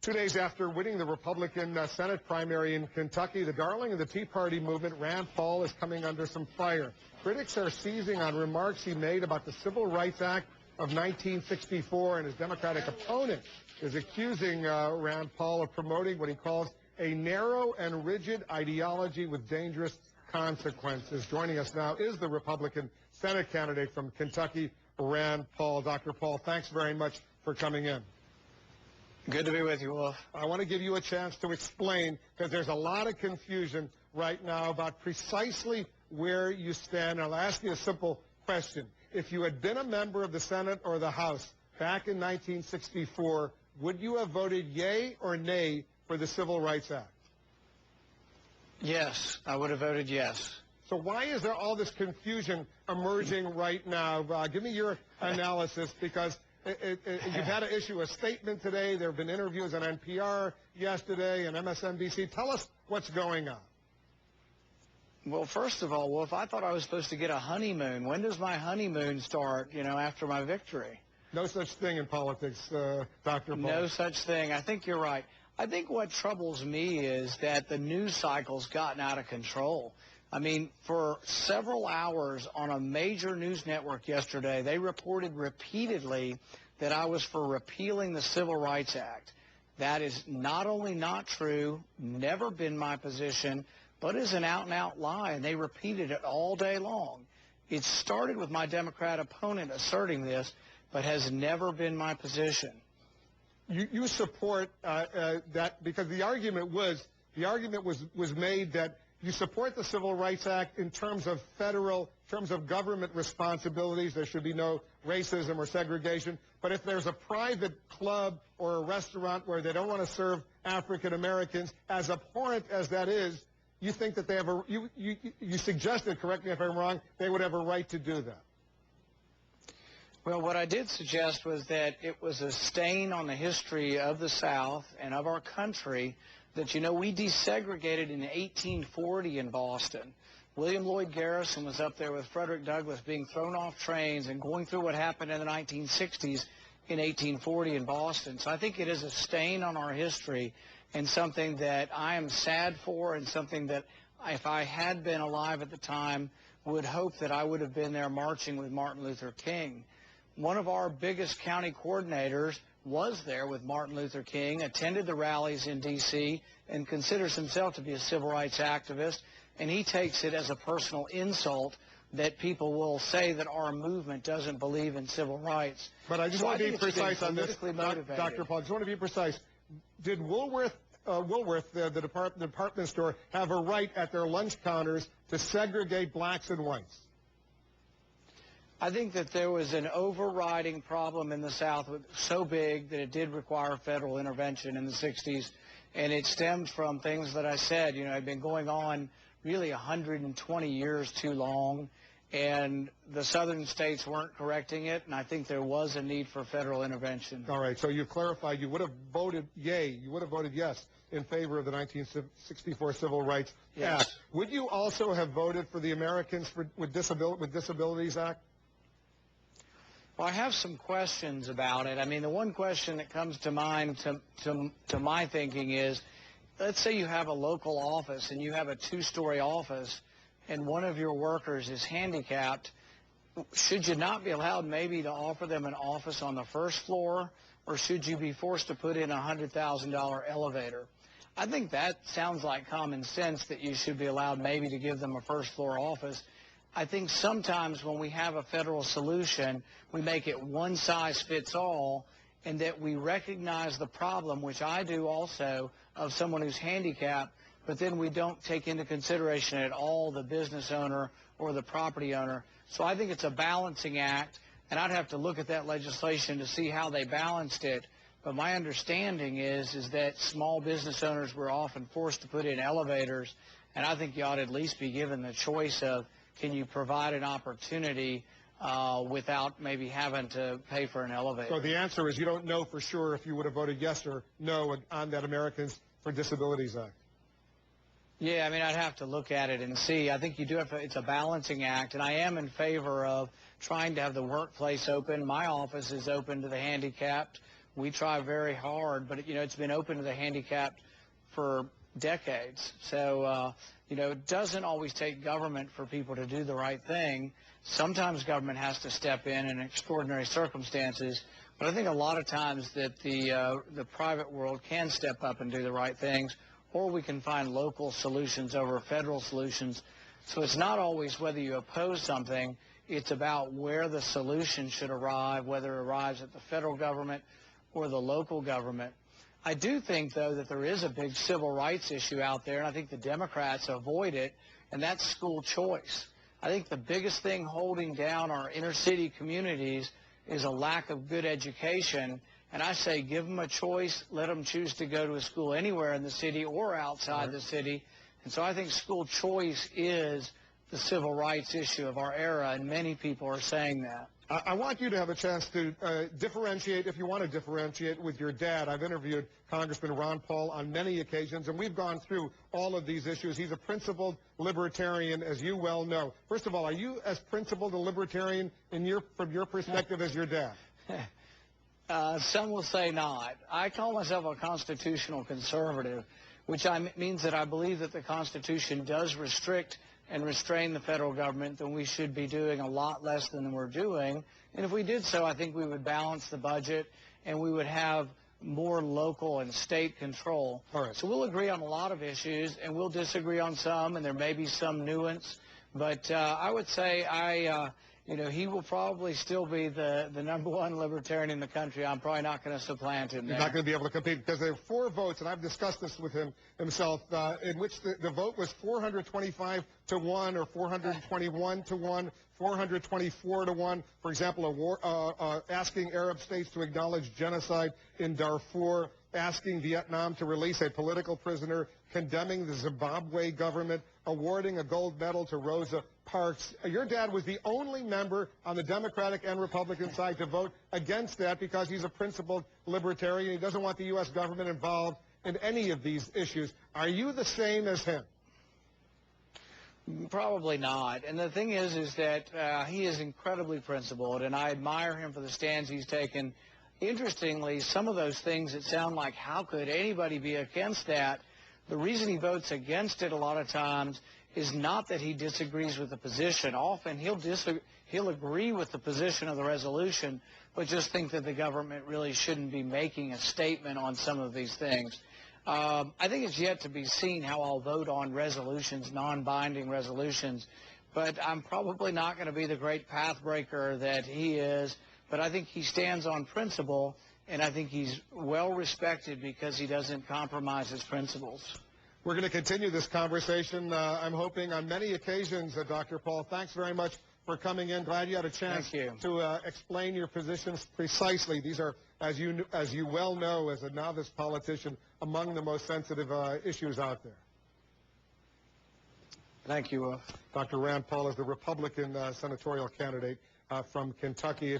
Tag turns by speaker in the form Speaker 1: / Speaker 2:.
Speaker 1: 2 days after winning the Republican Senate primary in Kentucky, the darling of the Tea Party movement, Rand Paul, is coming under some fire. Critics are seizing on remarks he made about the Civil Rights Act of 1964, and his Democratic opponent is accusing Rand Paul of promoting what he calls a narrow and rigid ideology with dangerous consequences. Joining us now is the Republican Senate candidate from Kentucky, Rand Paul. Dr. Paul, thanks very much for coming in.
Speaker 2: Good to be with you, Wolf.
Speaker 1: I want to give you a chance to explain, because there's a lot of confusion right now about precisely where you stand. I'll ask you a simple question. If you had been a member of the Senate or the House back in 1964, would you have voted yay or nay for the Civil Rights Act?
Speaker 2: Yes, I would have voted yes.
Speaker 1: So why is there all this confusion emerging right now? Give me your analysis, because you've had to issue a statement today. There have been interviews on NPR yesterday and MSNBC. Tell us what's going on.
Speaker 2: Well, first of all, Wolf, I thought I was supposed to get a honeymoon. When does my honeymoon start, after my victory?
Speaker 1: No such thing in politics, Dr. Paul.
Speaker 2: No such thing. I think you're right. I think what troubles me is that the news cycle's gotten out of control. I mean, for several hours on a major news network yesterday, they reported repeatedly that I was for repealing the Civil Rights Act. That is not only not true, never been my position, but is an out-and-out lie, and they repeated it all day long. It started with my Democrat opponent asserting this, but has never been my position.
Speaker 1: You support that, because the argument was made that you support the Civil Rights Act in terms of government responsibilities. There should be no racism or segregation. But if there's a private club or a restaurant where they don't want to serve African Americans, as abhorrent as that is, you think that they have you suggested, correct me if I'm wrong, they would have a right to do that.
Speaker 2: Well, what I did suggest was that it was a stain on the history of the South and of our country that, we desegregated in 1840 in Boston. William Lloyd Garrison was up there with Frederick Douglass being thrown off trains and going through what happened in the 1960s in 1840 in Boston. So I think it is a stain on our history and something that I am sad for, and something that, if I had been alive at the time, would hope that I would have been there marching with Martin Luther King. One of our biggest county coordinators was there with Martin Luther King, attended the rallies in D.C., and considers himself to be a civil rights activist, and he takes it as a personal insult that people will say that our movement doesn't believe in civil rights.
Speaker 1: But I just want to be precise on this, Dr. Paul. I just want to be precise. Did Woolworth, the department store, have a right at their lunch counters to segregate blacks and whites?
Speaker 2: I think that there was an overriding problem in the South so big that it did require federal intervention in the 60s, and it stemmed from things that I said, had been going on really 120 years too long, and the southern states weren't correcting it, and I think there was a need for federal intervention.
Speaker 1: All right, so you clarified you would have voted yay, you would have voted yes in favor of the 1964 Civil Rights Act. Would you also have voted for the Americans with Disabilities Act?
Speaker 2: Well, I have some questions about it. I mean, the one question that comes to mind to my thinking is, let's say you have a local office and you have a two-story office and one of your workers is handicapped. Should you not be allowed maybe to offer them an office on the first floor, or should you be forced to put in a $100,000 elevator? I think that sounds like common sense, that you should be allowed maybe to give them a first-floor office. I think sometimes when we have a federal solution, we make it one size fits all, and that we recognize the problem, which I do also, of someone who's handicapped, but then we don't take into consideration at all the business owner or the property owner. So I think it's a balancing act, and I'd have to look at that legislation to see how they balanced it. But my understanding is that small business owners were often forced to put in elevators, and I think you ought to at least be given the choice of, can you provide an opportunity without maybe having to pay for an elevator?
Speaker 1: So the answer is you don't know for sure if you would have voted yes or no on that Americans for Disabilities Act.
Speaker 2: Yeah, I mean, I'd have to look at it and see. I think you do have to, it's a balancing act, and I am in favor of trying to have the workplace open. My office is open to the handicapped. We try very hard, but, it's been open to the handicapped for decades. So, it doesn't always take government for people to do the right thing. Sometimes government has to step in extraordinary circumstances, but I think a lot of times that the private world can step up and do the right things, or we can find local solutions over federal solutions. So it's not always whether you oppose something, it's about where the solution should arrive, whether it arrives at the federal government or the local government. I do think, though, that there is a big civil rights issue out there, and I think the Democrats avoid it, and that's school choice. I think the biggest thing holding down our inner city communities is a lack of good education, and I say give them a choice, let them choose to go to a school anywhere in the city or outside the city. And so I think school choice is the civil rights issue of our era, and many people are saying that.
Speaker 1: I want you to have a chance to differentiate, if you want to differentiate, with your dad. I've interviewed Congressman Ron Paul on many occasions, and we've gone through all of these issues. He's a principled libertarian, as you well know. First of all, are you as principled a libertarian from your perspective as your dad?
Speaker 2: Some will say not. I call myself a constitutional conservative, which means that I believe that the Constitution does restrict and restrain the federal government, then we should be doing a lot less than we're doing. And if we did so, I think we would balance the budget and we would have more local and state control.
Speaker 1: All right.
Speaker 2: So we'll agree on a lot of issues and we'll disagree on some, and there may be some nuance. But I would say he will probably still be the #1 libertarian in the country. I'm probably not going to supplant him there.
Speaker 1: He's not going to be able to compete because there are 4 votes, and I've discussed this with himself, in which the vote was 425 to 1 or 421 to 1, 424 to 1. For example, asking Arab states to acknowledge genocide in Darfur, asking Vietnam to release a political prisoner, condemning the Zimbabwe government, awarding a gold medal to Rosa Parks. Your dad was the only member on the Democratic and Republican side to vote against that because he's a principled libertarian. He doesn't want the U.S. government involved in any of these issues. Are you the same as him?
Speaker 2: Probably not. And the thing is that he is incredibly principled, and I admire him for the stands he's taken. Interestingly, some of those things that sound like, how could anybody be against that? The reason he votes against it a lot of times is not that he disagrees with the position. Often he'll agree with the position of the resolution, but just think that the government really shouldn't be making a statement on some of these things. I think it's yet to be seen how I'll vote on resolutions, non-binding resolutions, but I'm probably not going to be the great path breaker that he is, but I think he stands on principle, and I think he's well respected because he doesn't compromise his principles.
Speaker 1: We're going to continue this conversation, I'm hoping, on many occasions, Dr. Paul. Thanks very much for coming in. Glad you had a chance to explain your positions precisely. These are, as you well know, as a novice politician, among the most sensitive issues out there.
Speaker 2: Thank you.
Speaker 1: Dr. Rand Paul is the Republican senatorial candidate from Kentucky.